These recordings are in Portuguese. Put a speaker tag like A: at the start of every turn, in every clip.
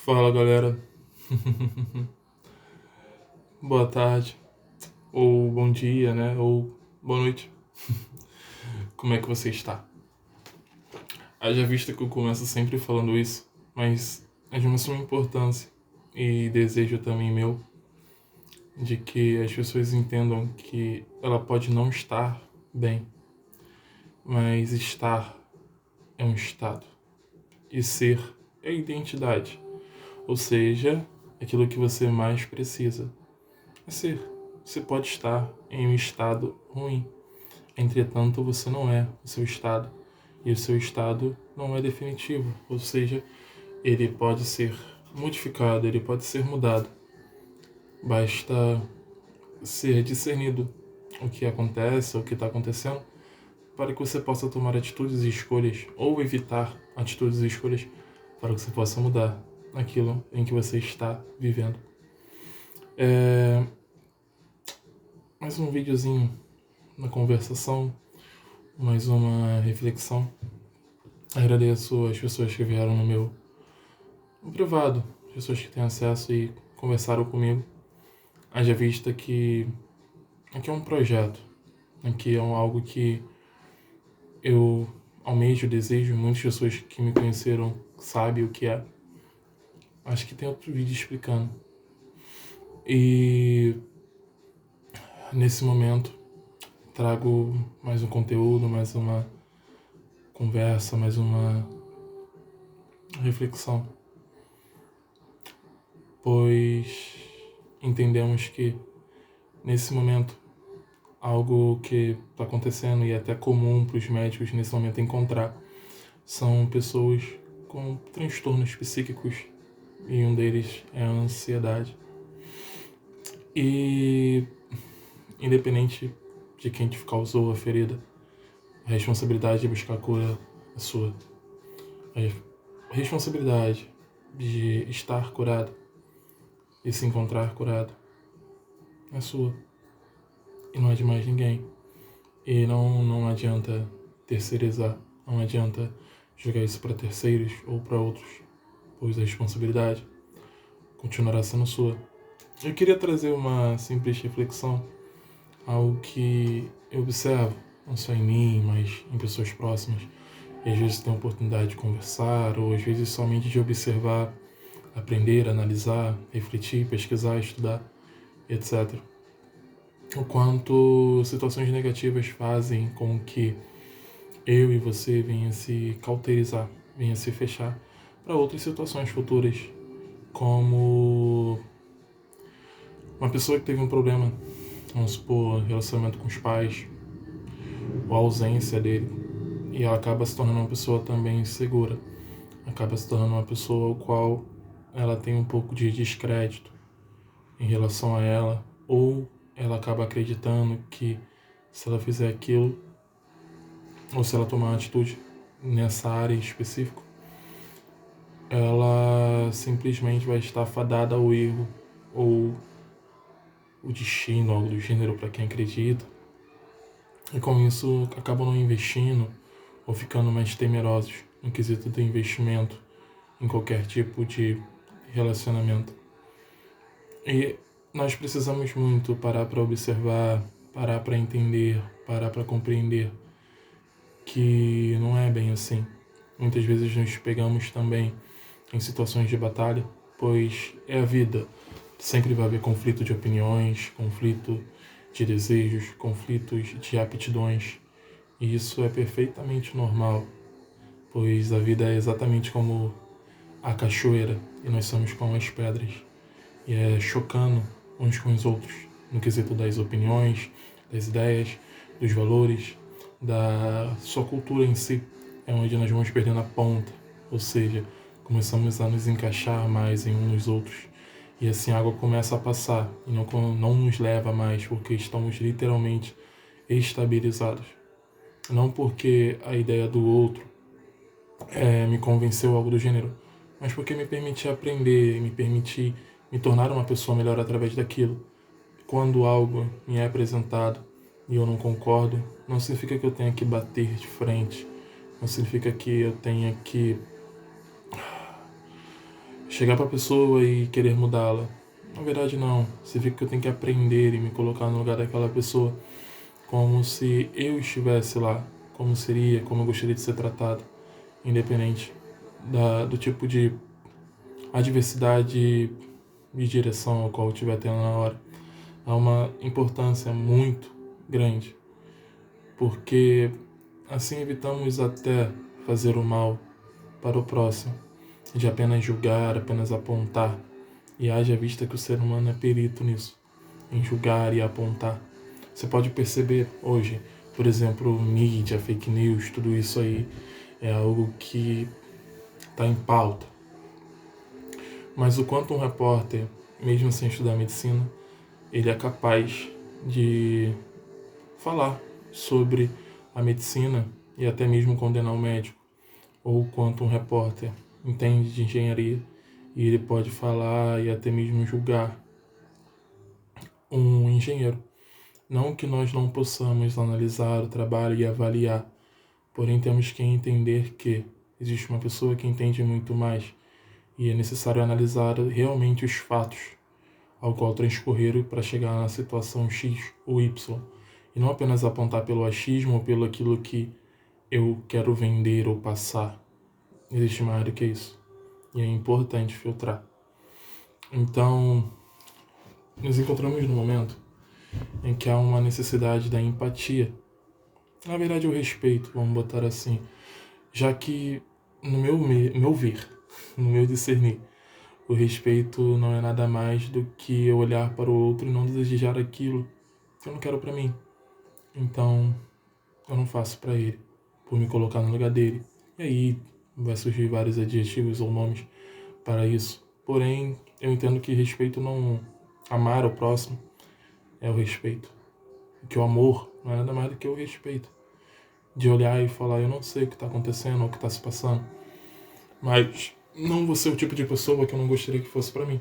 A: Fala galera, boa tarde, ou bom dia, né? Ou boa noite. Como é que você está? Haja vista que eu começo sempre falando isso, mas é de uma suma importância e desejo também meu de que as pessoas entendam que ela pode não estar bem, mas estar é um estado e ser é identidade, ou seja, aquilo que você mais precisa é ser. Você pode estar em um estado ruim. Entretanto, você não é o seu estado. E o seu estado não é definitivo. Ou seja, ele pode ser modificado, ele pode ser mudado. Basta ser discernido o que acontece, o que está acontecendo, para que você possa tomar atitudes e escolhas, ou evitar atitudes e escolhas, para que você possa mudar aquilo em que você está vivendo. Mais um videozinho na conversação, mais uma reflexão. Agradeço as pessoas que vieram no privado, pessoas que têm acesso e conversaram comigo. Haja vista que aqui é um projeto, aqui é algo que eu almejo, desejo, muitas pessoas que me conheceram sabem o que é. Acho que tem outro vídeo explicando. E nesse momento trago mais um conteúdo, mais uma conversa, mais uma reflexão, pois entendemos que nesse momento algo que está acontecendo e é até comum para os médicos nesse momento encontrar são pessoas com transtornos psíquicos e um deles é a ansiedade. E independente de quem te causou a ferida, a responsabilidade de buscar a cura é sua. A responsabilidade de estar curado e se encontrar curado é sua. E não é de mais ninguém. E não adianta terceirizar, não adianta jogar isso para terceiros ou para outros, pois a responsabilidade continuará sendo sua. Eu queria trazer uma simples reflexão, algo que eu observo, não só em mim, mas em pessoas próximas, e às vezes tenho a oportunidade de conversar, ou às vezes somente de observar, aprender, analisar, refletir, pesquisar, estudar, etc. O quanto situações negativas fazem com que eu e você venha se cauterizar, venha se fechar para outras situações futuras, como uma pessoa que teve um problema, vamos supor, relacionamento com os pais, ou a ausência dele, e ela acaba se tornando uma pessoa também insegura, acaba se tornando uma pessoa ao qual ela tem um pouco de descrédito em relação a ela, ou ela acaba acreditando que se ela fizer aquilo, ou se ela tomar uma atitude nessa área específica, ela simplesmente vai estar fadada ao erro ou o destino, algo do gênero para quem acredita. E com isso acabam não investindo ou ficando mais temerosos no quesito do investimento em qualquer tipo de relacionamento. E nós precisamos muito parar para observar, parar para entender, parar para compreender que não é bem assim. Muitas vezes nos pegamos também em situações de batalha, pois é a vida. Sempre vai haver conflito de opiniões, conflito de desejos, conflitos de aptidões. E isso é perfeitamente normal, pois a vida é exatamente como a cachoeira e nós somos como as pedras. E é chocando uns com os outros, no quesito das opiniões, das ideias, dos valores, da sua cultura em si. É onde nós vamos perdendo a ponta, ou seja, começamos a nos encaixar mais em uns nos outros. E assim a água começa a passar e não nos leva mais, porque estamos literalmente estabilizados. Não porque a ideia do outro me convenceu algo do gênero, mas porque me permiti aprender, me permiti me tornar uma pessoa melhor através daquilo. Quando algo me é apresentado e eu não concordo, não significa que eu tenha que bater de frente, não significa que eu tenha que chegar para a pessoa e querer mudá-la. Na verdade, não. Significa que eu tenho que aprender e me colocar no lugar daquela pessoa, como se eu estivesse lá, como seria, como eu gostaria de ser tratado, independente do tipo de adversidade de direção ao qual eu estiver tendo na hora. Há uma importância muito grande, porque assim evitamos até fazer o mal para o próximo, de apenas julgar, apenas apontar, e haja vista que o ser humano é perito nisso, em julgar e apontar. Você pode perceber hoje, por exemplo, mídia, fake news, tudo isso aí é algo que está em pauta. Mas o quanto um repórter, mesmo sem estudar medicina, ele é capaz de falar sobre a medicina e até mesmo condenar o médico, ou quanto um repórter entende de engenharia e ele pode falar e até mesmo julgar um engenheiro. Não que nós não possamos analisar o trabalho e avaliar, porém temos que entender que existe uma pessoa que entende muito mais e é necessário analisar realmente os fatos ao qual transcorreram para chegar na situação X ou Y, e não apenas apontar pelo achismo ou pelo aquilo que eu quero vender ou passar. Existe mais do que isso, e é importante filtrar. Então, nos encontramos no momento em que há uma necessidade da empatia. Na verdade, o respeito, vamos botar assim, já que no meu ver, no meu discernir, o respeito não é nada mais do que eu olhar para o outro e não desejar aquilo que eu não quero para mim. Então, eu não faço para ele, por me colocar no lugar dele. E aí vai surgir vários adjetivos ou nomes para isso. Porém, eu entendo que respeito não... Amar o próximo é o respeito. Que o amor não é nada mais do que o respeito. De olhar e falar, eu não sei o que está acontecendo ou o que está se passando, mas não vou ser o tipo de pessoa que eu não gostaria que fosse para mim.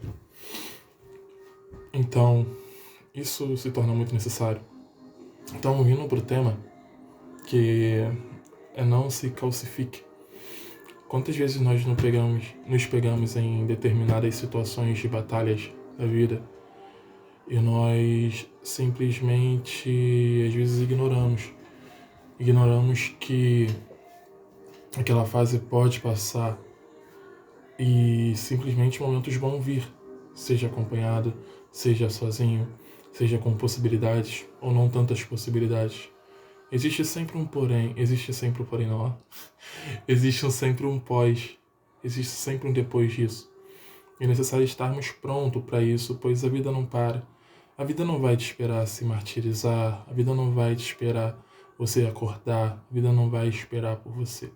A: Então, isso se torna muito necessário. Então, vindo para o tema, que é não se calcifique. Quantas vezes nós nos pegamos em determinadas situações de batalhas da vida e nós simplesmente, às vezes, ignoramos que aquela fase pode passar e simplesmente momentos vão vir, seja acompanhado, seja sozinho, seja com possibilidades ou não tantas possibilidades. Existe sempre um porém, existe sempre um porém não, ó. Existe sempre um pós, existe sempre um depois disso. É necessário estarmos prontos para isso, pois a vida não para. A vida não vai te esperar se martirizar, a vida não vai te esperar você acordar, a vida não vai esperar por você.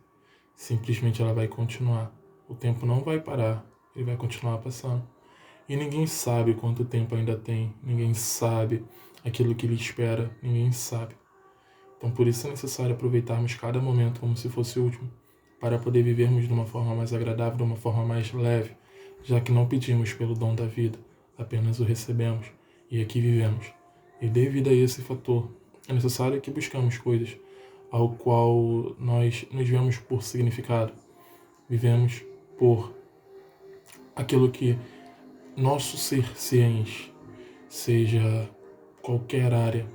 A: Simplesmente ela vai continuar. O tempo não vai parar, ele vai continuar passando. E ninguém sabe quanto tempo ainda tem, ninguém sabe aquilo que lhe espera, ninguém sabe. Então por isso é necessário aproveitarmos cada momento como se fosse o último, para poder vivermos de uma forma mais agradável, de uma forma mais leve, já que não pedimos pelo dom da vida, apenas o recebemos e aqui vivemos. E devido a esse fator, é necessário que buscamos coisas ao qual nós nos vemos por significado, vivemos por aquilo que nosso ser se enche, seja qualquer área.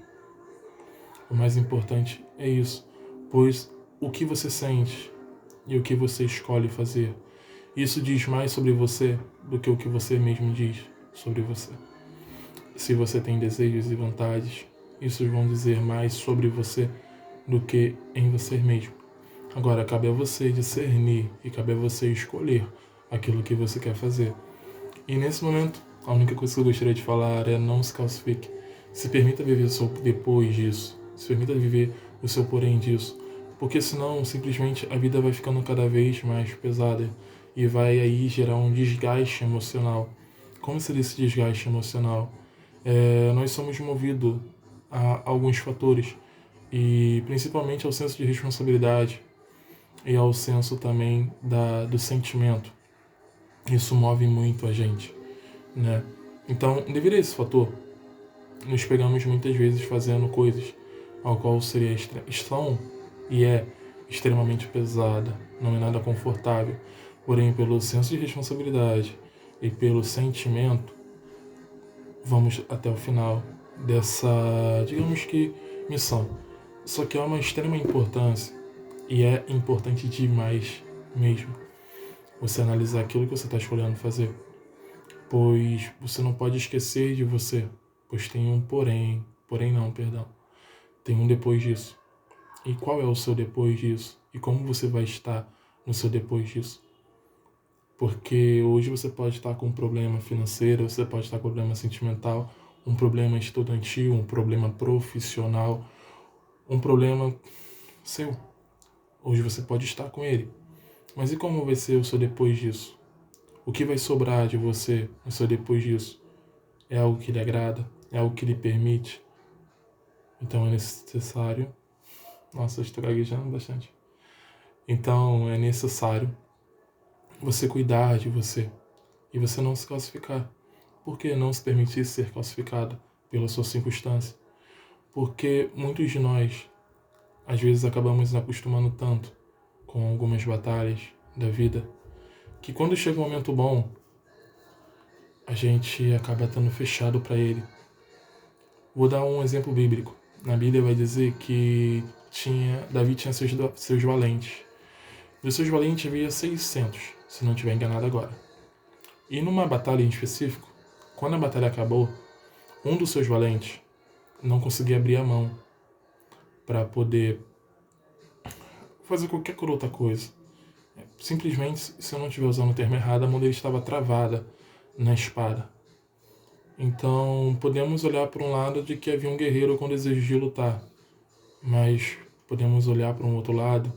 A: O mais importante é isso, pois o que você sente e o que você escolhe fazer, isso diz mais sobre você do que o que você mesmo diz sobre você. Se você tem desejos e vontades, isso vão dizer mais sobre você do que em você mesmo. Agora, cabe a você discernir e cabe a você escolher aquilo que você quer fazer. E nesse momento, a única coisa que eu gostaria de falar é não se calcifique. Se permita viver o seu depois disso. Se permita viver o seu porém disso. Porque senão, simplesmente, a vida vai ficando cada vez mais pesada e vai aí gerar um desgaste emocional. Como seria esse desgaste emocional? Nós somos movidos a alguns fatores e principalmente ao senso de responsabilidade e ao senso também do sentimento. Isso move muito a gente, né? Então, devido a esse fator, nos pegamos muitas vezes fazendo coisas ao qual seria estão e é extremamente pesada, não é nada confortável, porém pelo senso de responsabilidade, e pelo sentimento, vamos até o final dessa, digamos que, missão. Só que é uma extrema importância, e é importante demais mesmo, você analisar aquilo que você está escolhendo fazer. Pois você não pode esquecer de você, pois tem um porém não, perdão. Tem um depois disso. E qual é o seu depois disso? E como você vai estar no seu depois disso? Porque hoje você pode estar com um problema financeiro, você pode estar com um problema sentimental, um problema estudantil, um problema profissional, um problema seu. Hoje você pode estar com ele. Mas e como vai ser o seu depois disso? O que vai sobrar de você no seu depois disso? É algo que lhe agrada? É algo que lhe permite? Então é necessário... Nossa, eu estou gaguejando bastante. Então é necessário você cuidar de você e você não se classificar. Por que não se permitir ser classificado pela sua circunstância? Porque muitos de nós, às vezes, acabamos nos acostumando tanto com algumas batalhas da vida, que quando chega um momento bom, a gente acaba estando fechado para ele. Vou dar um exemplo bíblico. Na Bíblia vai dizer que Davi tinha seus valentes. Dos seus valentes havia 600, se não estiver enganado agora. E numa batalha em específico, quando a batalha acabou, um dos seus valentes não conseguia abrir a mão para poder fazer qualquer outra coisa. Simplesmente, se eu não estiver usando o termo errado, a mão dele estava travada na espada. Então, podemos olhar para um lado de que havia um guerreiro com desejo de lutar, mas podemos olhar para um outro lado,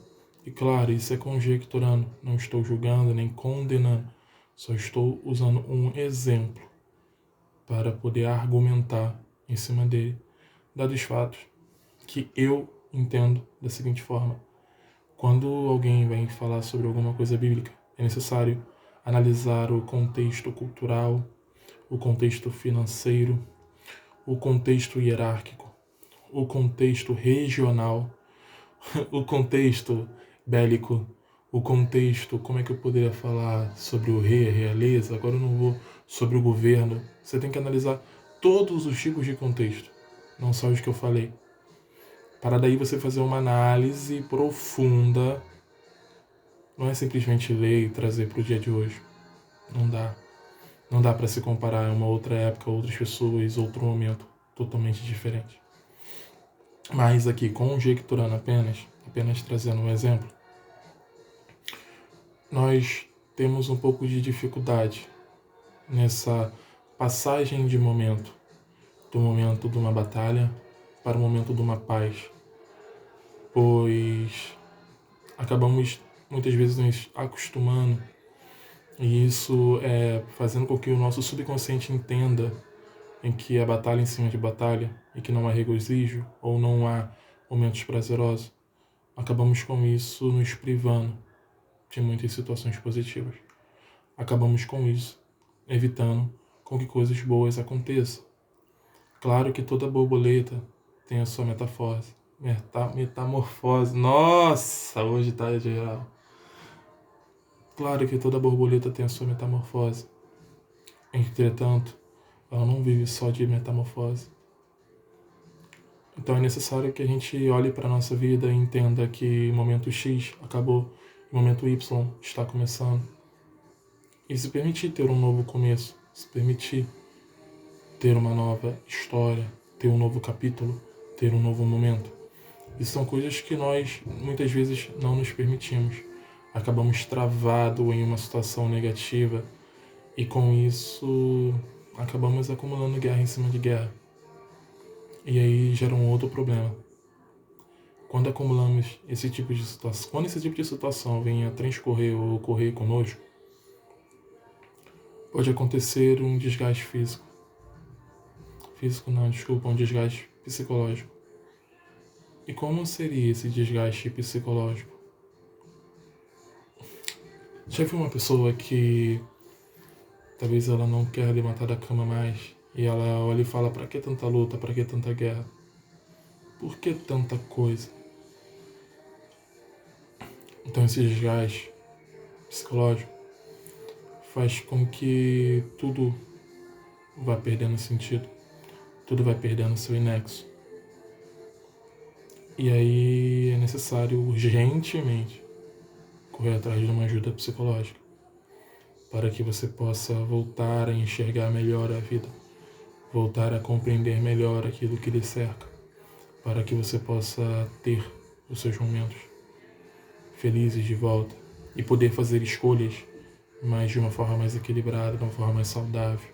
A: e claro, isso é conjecturando, não estou julgando nem condenando, só estou usando um exemplo para poder argumentar em cima dele, dados os fatos que eu entendo da seguinte forma. Quando alguém vem falar sobre alguma coisa bíblica, é necessário analisar o contexto cultural, o contexto financeiro, o contexto hierárquico, o contexto regional, o contexto bélico, o contexto, como é que eu poderia falar sobre o rei, a realeza, agora eu não vou, sobre o governo. Você tem que analisar todos os tipos de contexto, não só os que eu falei, para daí você fazer uma análise profunda. Não é simplesmente ler e trazer para o dia de hoje. Não dá. Não dá para se comparar a uma outra época, outras pessoas, outro momento totalmente diferente. Mas aqui, conjecturando apenas trazendo um exemplo, nós temos um pouco de dificuldade nessa passagem de momento, do momento de uma batalha para o momento de uma paz, pois acabamos muitas vezes nos acostumando, e isso é fazendo com que o nosso subconsciente entenda em que é batalha em cima de batalha e que não há regozijo ou não há momentos prazerosos. Acabamos com isso nos privando de muitas situações positivas. Acabamos com isso evitando com que coisas boas aconteçam. Claro que toda borboleta tem a sua metamorfose. Nossa, hoje tá geral. Claro que toda borboleta tem a sua metamorfose. Entretanto, ela não vive só de metamorfose. Então é necessário que a gente olhe para a nossa vida e entenda que o momento X acabou, o momento Y está começando. E se permitir ter um novo começo, se permitir ter uma nova história, ter um novo capítulo, ter um novo momento. Isso são coisas que nós muitas vezes não nos permitimos. Acabamos travados em uma situação negativa e com isso acabamos acumulando guerra em cima de guerra. E aí gera um outro problema. Quando acumulamos esse tipo de situação, quando esse tipo de situação vem a transcorrer ou ocorrer conosco, pode acontecer um desgaste físico. Um desgaste psicológico. E como seria esse desgaste psicológico? Já viu uma pessoa que talvez ela não quer levantar da cama mais e ela olha e fala: pra que tanta luta, pra que tanta guerra? Por que tanta coisa? Então esse desgaste psicológico faz com que tudo vá perdendo sentido, tudo vai perdendo seu nexo. E aí é necessário urgentemente correr atrás de uma ajuda psicológica para que você possa voltar a enxergar melhor a vida, voltar a compreender melhor aquilo que lhe cerca, para que você possa ter os seus momentos felizes de volta e poder fazer escolhas mas de uma forma mais equilibrada, de uma forma mais saudável.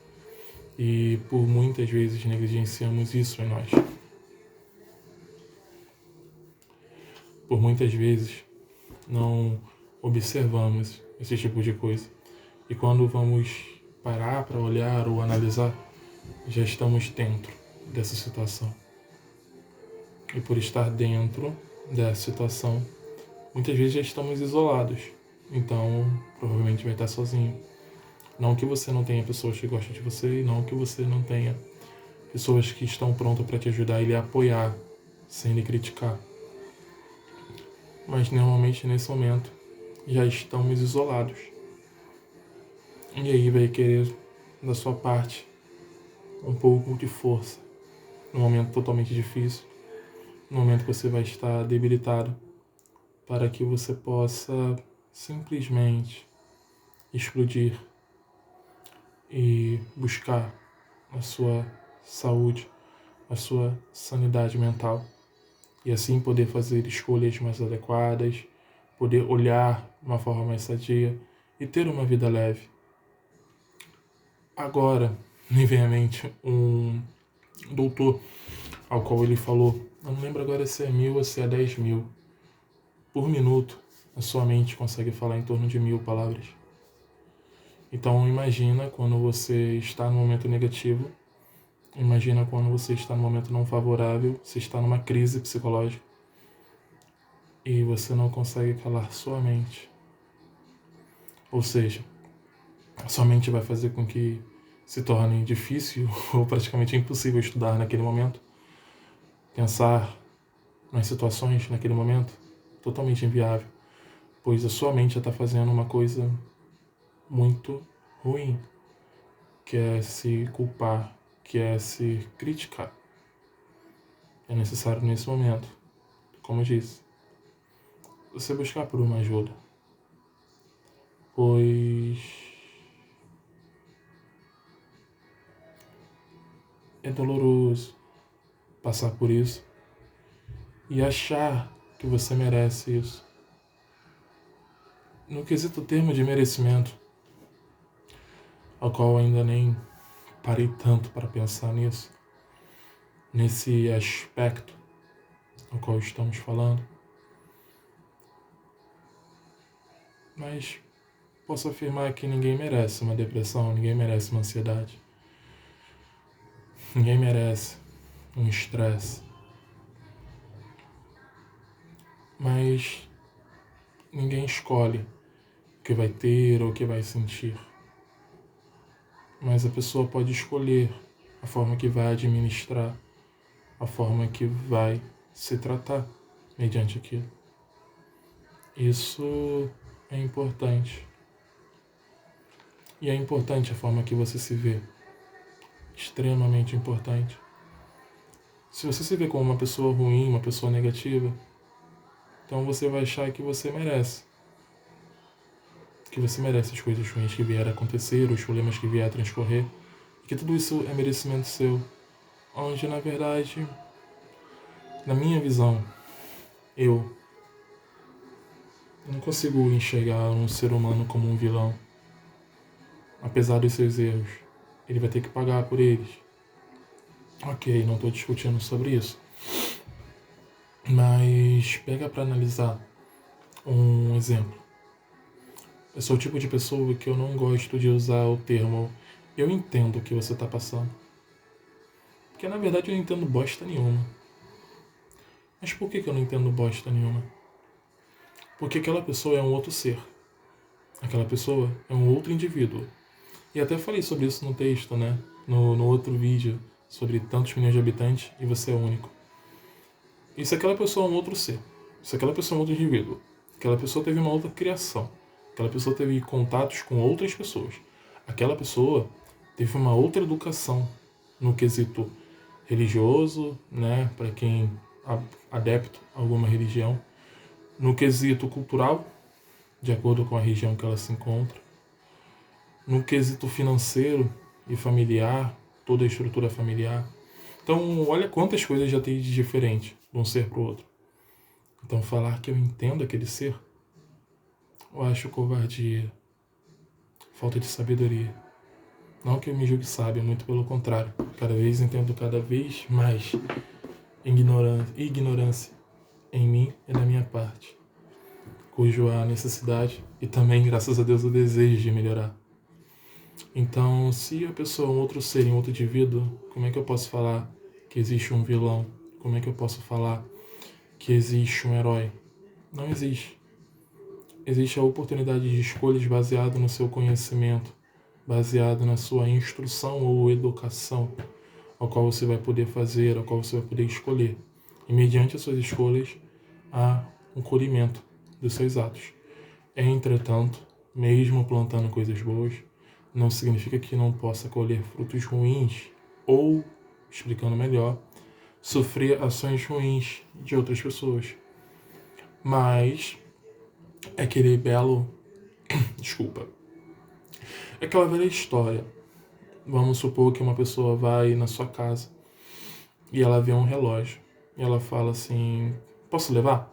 A: E por muitas vezes negligenciamos isso em nós. Por muitas vezes não observamos esse tipo de coisa. E quando vamos parar para olhar ou analisar, já estamos dentro dessa situação. E por estar dentro dessa situação, muitas vezes já estamos isolados. Então, provavelmente vai estar sozinho. Não que você não tenha pessoas que gostam de você, e não que você não tenha pessoas que estão prontas para te ajudar e lhe apoiar, sem lhe criticar. Mas normalmente nesse momento já estamos isolados. E aí vai querer da sua parte um pouco de força. Num momento totalmente difícil, num momento que você vai estar debilitado, para que você possa simplesmente explodir e buscar a sua saúde, a sua sanidade mental e assim poder fazer escolhas mais adequadas, poder olhar de uma forma mais sadia e ter uma vida leve. Agora, me vem à mente um doutor ao qual ele falou, eu não lembro agora se é 1.000 ou se é 10.000 por minuto, a sua mente consegue falar em torno de 1.000 palavras. Então imagina quando você está no momento negativo, imagina quando você está no momento não favorável, você está numa crise psicológica e você não consegue calar sua mente. Ou seja, a sua mente vai fazer com que se torne difícil ou praticamente impossível estudar naquele momento, pensar nas situações naquele momento, totalmente inviável, pois a sua mente já está fazendo uma coisa muito ruim, que é se culpar, que é se criticar. É necessário nesse momento, como eu disse, você buscar por uma ajuda, pois é doloroso passar por isso e achar que você merece isso. No quesito termo de merecimento, ao qual ainda nem parei tanto para pensar nisso, nesse aspecto ao qual estamos falando, mas posso afirmar que ninguém merece uma depressão, ninguém merece uma ansiedade, ninguém merece um estresse, mas ninguém escolhe o que vai ter ou o que vai sentir. Mas a pessoa pode escolher a forma que vai administrar, a forma que vai se tratar mediante aquilo. Isso é importante. E é importante a forma que você se vê. Extremamente importante. Se você se vê como uma pessoa ruim, uma pessoa negativa, então você vai achar que você merece. Que você merece as coisas ruins que vieram a acontecer, os problemas que vieram a transcorrer. E que tudo isso é merecimento seu. Onde, na verdade, na minha visão, eu não consigo enxergar um ser humano como um vilão. Apesar dos seus erros, ele vai ter que pagar por eles. Ok, não estou discutindo sobre isso. Mas pega para analisar um exemplo. Eu sou o tipo de pessoa que eu não gosto de usar o termo eu entendo o que você está passando. Porque na verdade eu não entendo bosta nenhuma. Mas por que eu não entendo bosta nenhuma? Porque aquela pessoa é um outro ser. Aquela pessoa é um outro indivíduo. E até falei sobre isso no texto, né? No outro vídeo, sobre tantos milhões de habitantes e você é único. E se aquela pessoa é um outro ser, se aquela pessoa é um outro indivíduo, aquela pessoa teve uma outra criação, aquela pessoa teve contatos com outras pessoas, Aquela pessoa teve uma outra educação no quesito religioso, né, para quem é adepto a alguma religião, no quesito cultural, de acordo com a região que ela se encontra, no quesito financeiro e familiar, toda a estrutura familiar. Então, olha quantas coisas já tem de diferente de um ser para o outro. Então, falar que eu entendo aquele ser, eu acho covardia, falta de sabedoria. Não que eu me julgue sábio, muito pelo contrário. Cada vez entendo cada vez mais ignorância em mim e da minha parte, cujo há necessidade e também, graças a Deus, o desejo de melhorar. Então, se a pessoa é um outro ser, um outro indivíduo, como é que eu posso falar que existe um vilão? Como é que eu posso falar que existe um herói? Não existe. Existe a oportunidade de escolhas baseada no seu conhecimento, baseado na sua instrução ou educação, ao qual você vai poder fazer, ao qual você vai poder escolher. E mediante as suas escolhas, há um colhimento dos seus atos. Entretanto, mesmo plantando coisas boas, não significa que não possa colher frutos ruins ou, explicando melhor, sofrer ações ruins de outras pessoas. Mas é aquele belo... Desculpa. É aquela velha história. Vamos supor que uma pessoa vai na sua casa e ela vê um relógio. E ela fala assim, posso levar?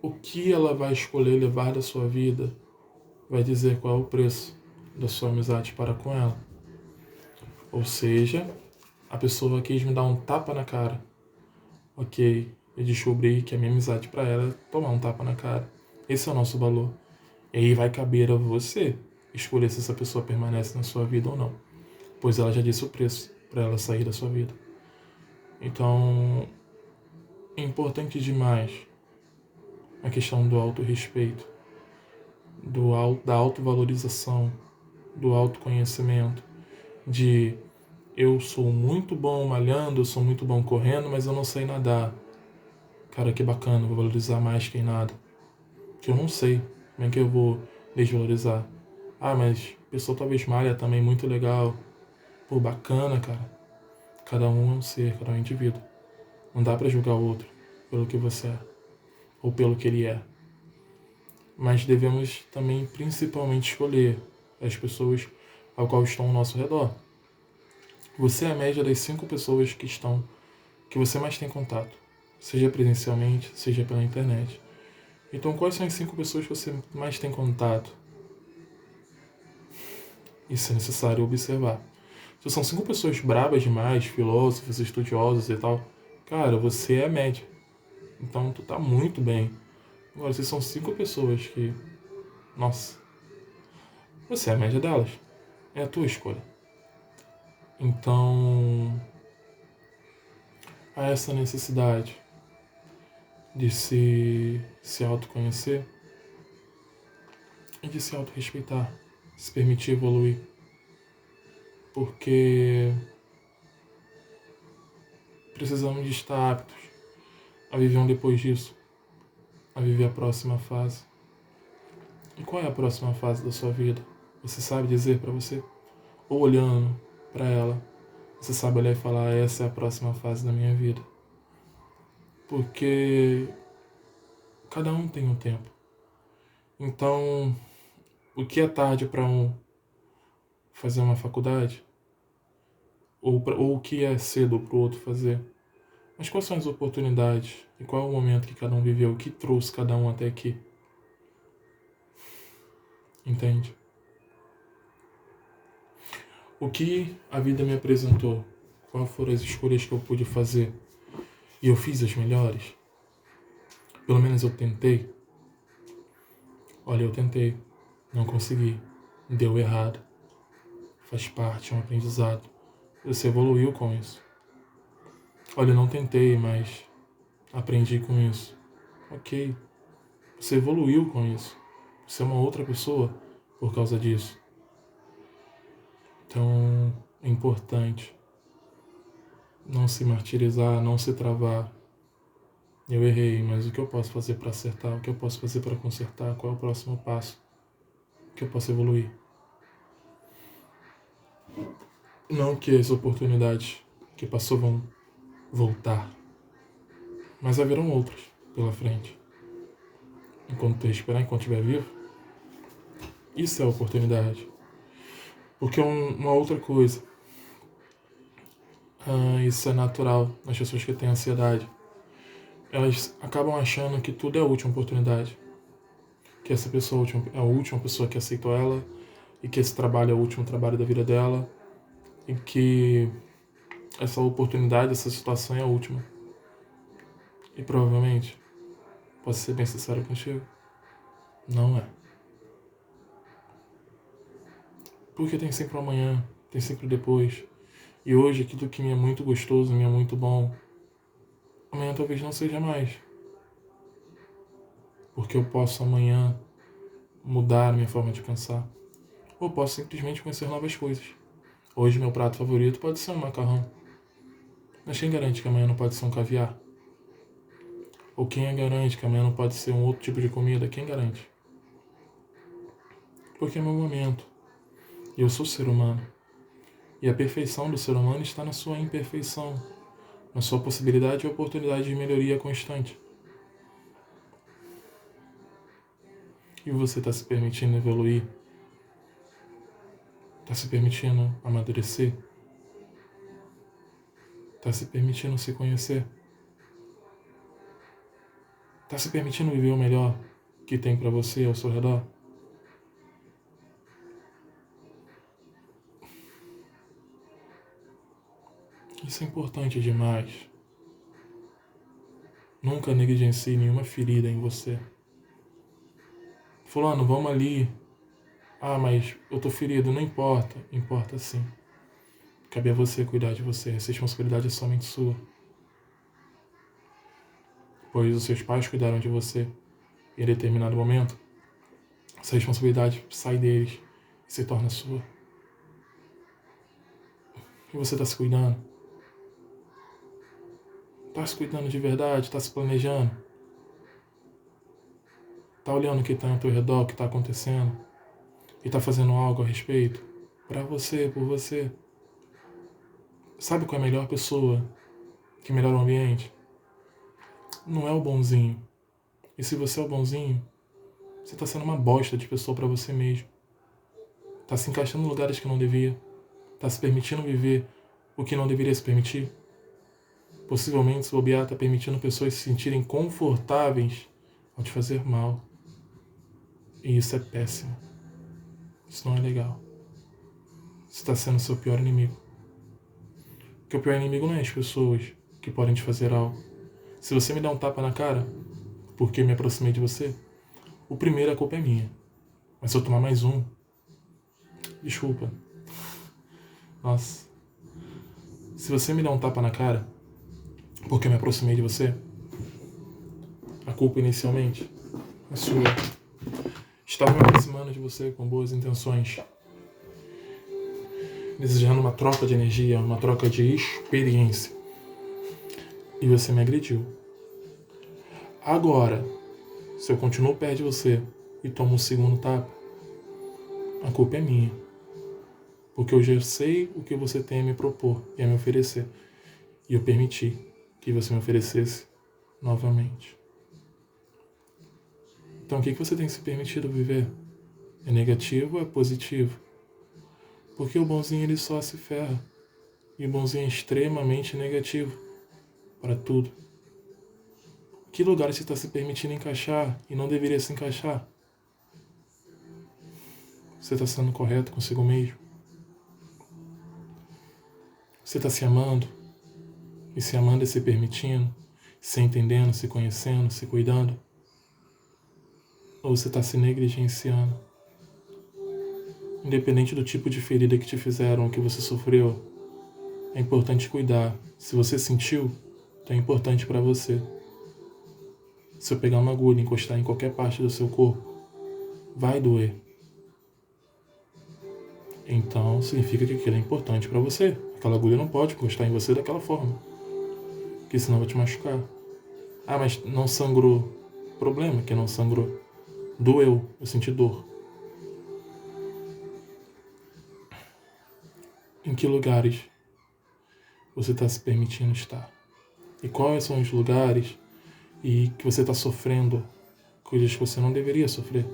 A: O que ela vai escolher levar da sua vida vai dizer qual é o preço da sua amizade para com ela. Ou seja, a pessoa quis me dar um tapa na cara. Ok, eu descobri que a minha amizade para ela é tomar um tapa na cara. Esse é o nosso valor. E aí vai caber a você escolher se essa pessoa permanece na sua vida ou não. Pois ela já disse o preço para ela sair da sua vida. Então, é importante demais a questão do autorrespeito, da autovalorização, do autoconhecimento, de eu sou muito bom malhando, eu sou muito bom correndo, mas eu não sei nadar. Cara, que bacana, vou valorizar mais quem nada. Que eu não sei, como é que eu vou desvalorizar? Ah, mas a pessoa talvez malha também, muito legal. Pô, bacana, cara. Cada um é um ser, cada um é um indivíduo. Não dá pra julgar o outro pelo que você é, ou pelo que ele é. Mas devemos também principalmente escolher as pessoas ao qual estão ao nosso redor. Você é a média das 5 pessoas que você mais tem contato, seja presencialmente, seja pela internet. Então, quais são as 5 pessoas que você mais tem contato? Isso é necessário observar. Se são 5 pessoas brabas demais, filósofos, estudiosos e tal, cara, você é a média. Então, tu tá muito bem. Agora, se são 5 pessoas que, nossa, você é a média delas. É a tua escolha. Então, há essa necessidade de se autoconhecer e de se autorrespeitar, se permitir evoluir. Porque precisamos de estar aptos a viver um depois disso, a viver a próxima fase. E qual é a próxima fase da sua vida? Você sabe dizer para você? Ou olhando para ela, você sabe olhar e falar, essa é a próxima fase da minha vida. Porque cada um tem um tempo. Então, o que é tarde para um fazer uma faculdade? Ou o que é cedo para o outro fazer? Mas quais são as oportunidades? E qual é o momento que cada um viveu? O que trouxe cada um até aqui? Entende? O que a vida me apresentou? Quais foram as escolhas que eu pude fazer? E eu fiz as melhores? Pelo menos eu tentei? Olha, eu tentei. Não consegui. Deu errado. Faz parte, é um aprendizado. Você evoluiu com isso. Olha, eu não tentei, mas aprendi com isso. Ok. Você evoluiu com isso. Você é uma outra pessoa por causa disso. Então, é importante não se martirizar, não se travar. Eu errei, mas o que eu posso fazer para acertar? O que eu posso fazer para consertar? Qual é o próximo passo? que eu possa evoluir. Não que as oportunidades que passou vão voltar, mas haverão outras pela frente. Enquanto tu respirar, enquanto estiver vivo, isso é a oportunidade. Porque uma outra coisa, isso é natural nas pessoas que têm ansiedade. Elas acabam achando que tudo é a última oportunidade. Que essa pessoa é a última pessoa que aceitou ela, e que esse trabalho é o último trabalho da vida dela, e que essa oportunidade, essa situação é a última. E provavelmente, posso ser bem sincero contigo, não é. Porque tem sempre o amanhã, tem sempre o depois. E hoje aquilo que me é muito gostoso, me é muito bom, amanhã talvez não seja mais. Porque eu posso amanhã mudar a minha forma de pensar. Ou posso simplesmente conhecer novas coisas. Hoje meu prato favorito pode ser um macarrão. Mas quem garante que amanhã não pode ser um caviar? Ou quem garante que amanhã não pode ser um outro tipo de comida? Quem garante? Porque é meu momento. E eu sou ser humano. E a perfeição do ser humano está na sua imperfeição, na sua possibilidade e oportunidade de melhoria constante. E você está se permitindo evoluir? Está se permitindo amadurecer? Está se permitindo se conhecer? Está se permitindo viver o melhor que tem para você ao seu redor? Isso é importante demais. Nunca negligencie nenhuma ferida em você. Fulano, vamos ali. Ah, mas eu tô ferido. Não importa. Importa sim. Cabe a você cuidar de você. Essa responsabilidade é somente sua. Pois os seus pais cuidaram de você em determinado momento. Essa responsabilidade sai deles e se torna sua. E você está se cuidando? Está se cuidando de verdade? Está se planejando? Está olhando o que está ao teu redor, o que está acontecendo? E está fazendo algo a respeito? Para você, por você. Sabe qual é a melhor pessoa que melhora o ambiente? Não é o bonzinho. E se você é o bonzinho, você está sendo uma bosta de pessoa para você mesmo. Está se encaixando em lugares que não devia. Está se permitindo viver o que não deveria se permitir. Possivelmente, se bobear, está permitindo pessoas se sentirem confortáveis ao te fazer mal. E isso é péssimo. Isso não é legal. Você está sendo o seu pior inimigo. Porque o pior inimigo não é as pessoas que podem te fazer algo. Se você me dá um tapa na cara, porque eu me aproximei de você, o primeiro a culpa é minha. Mas se eu tomar mais um, desculpa. Nossa. Se você me dá um tapa na cara, porque eu me aproximei de você, a culpa inicialmente é sua. Estava me aproximando de você com boas intenções, desejando uma troca de energia, uma troca de experiência. E você me agrediu. Agora, se eu continuo perto de você e tomo um segundo tapa, a culpa é minha. Porque eu já sei o que você tem a me propor e a me oferecer. E eu permiti que você me oferecesse novamente. Então o que você tem se permitido viver? É negativo ou é positivo? Porque o bonzinho ele só se ferra. E o bonzinho é extremamente negativo para tudo. Que lugar você está se permitindo encaixar e não deveria se encaixar? Você está sendo correto consigo mesmo? Você está se amando? E se amando e se permitindo? Se entendendo, se conhecendo, se cuidando? Ou você está se negligenciando? Independente do tipo de ferida que te fizeram, que você sofreu, é importante cuidar. Se você sentiu, então é importante para você. Se eu pegar uma agulha e encostar em qualquer parte do seu corpo, vai doer. Então significa que aquilo é importante para você. Aquela agulha não pode encostar em você daquela forma, porque senão vai te machucar. Ah, mas não sangrou. O problema é que não sangrou. Doeu, eu senti dor. Em que lugares você está se permitindo estar? E quais são os lugares e que você está sofrendo coisas que você não deveria sofrer,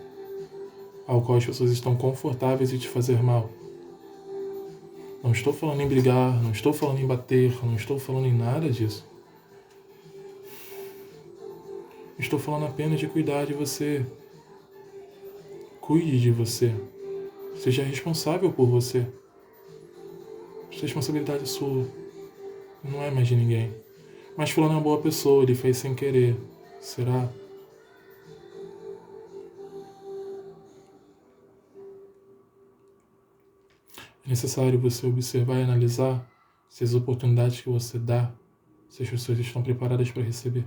A: ao qual as pessoas estão confortáveis em te fazer mal? Não estou falando em brigar, não estou falando em bater, não estou falando em nada disso. Estou falando apenas de cuidar de você. Cuide de você. Seja responsável por você. Responsabilidade sua. Não é mais de ninguém. Mas fulano é uma boa pessoa, ele fez sem querer. Será? É necessário você observar e analisar se as oportunidades que você dá, se as pessoas estão preparadas para receber.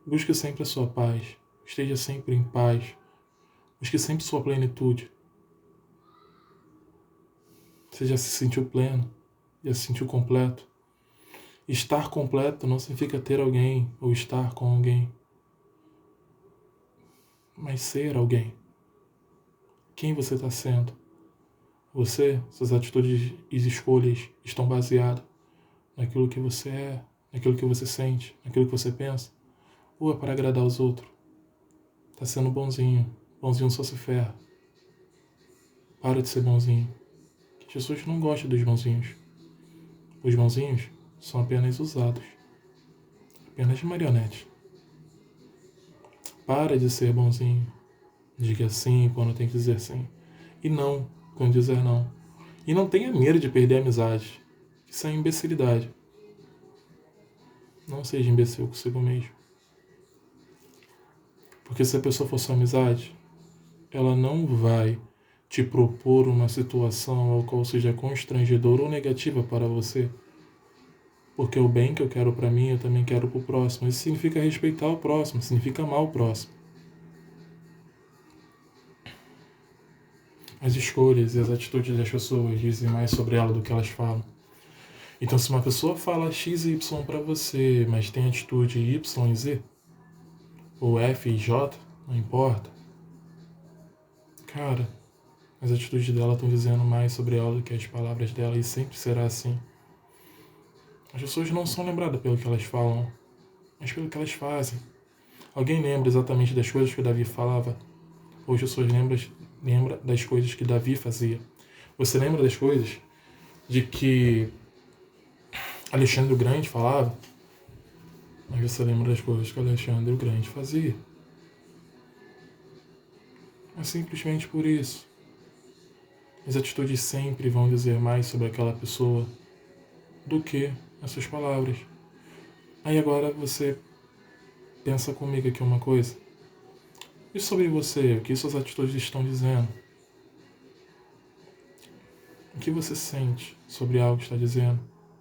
A: Busque sempre a sua paz. Esteja sempre em paz. Busque sempre sua plenitude. Você já se sentiu pleno? Já se sentiu completo? Estar completo não significa ter alguém ou estar com alguém, mas ser alguém. Quem você está sendo? Você, suas atitudes e escolhas estão baseadas naquilo que você é, naquilo que você sente, naquilo que você pensa? Ou é para agradar os outros? Está sendo bonzinho. Bonzinho só se ferra. Para de ser bonzinho. Jesus não gosta dos bonzinhos. Os bonzinhos são apenas usados. Apenas marionetes. Para de ser bonzinho. Diga sim quando tem que dizer sim. E não quando dizer não. E não tenha medo de perder a amizade. Isso é imbecilidade. Não seja imbecil consigo mesmo. Porque se a pessoa for sua amizade, ela não vai te propor uma situação ao qual seja constrangedora ou negativa para você. Porque o bem que eu quero para mim, eu também quero para o próximo. Isso significa respeitar o próximo, significa amar o próximo. As escolhas e as atitudes das pessoas dizem mais sobre ela do que elas falam. Então, se uma pessoa fala X e Y para você, mas tem atitude Y e Z, ou F e J, não importa, cara, as atitudes dela estão dizendo mais sobre ela do que as palavras dela, e sempre será assim. As pessoas não são lembradas pelo que elas falam, mas pelo que elas fazem. Alguém lembra exatamente das coisas que o Davi falava? Ou as pessoas lembram das coisas que Davi fazia? Você lembra das coisas de que Alexandre o Grande falava? Mas você lembra das coisas que Alexandre o Grande fazia? É simplesmente por isso. As atitudes sempre vão dizer mais sobre aquela pessoa do que as suas palavras. Aí agora você pensa comigo aqui uma coisa. E sobre você? O que suas atitudes estão dizendo? O que você sente sobre algo que está dizendo?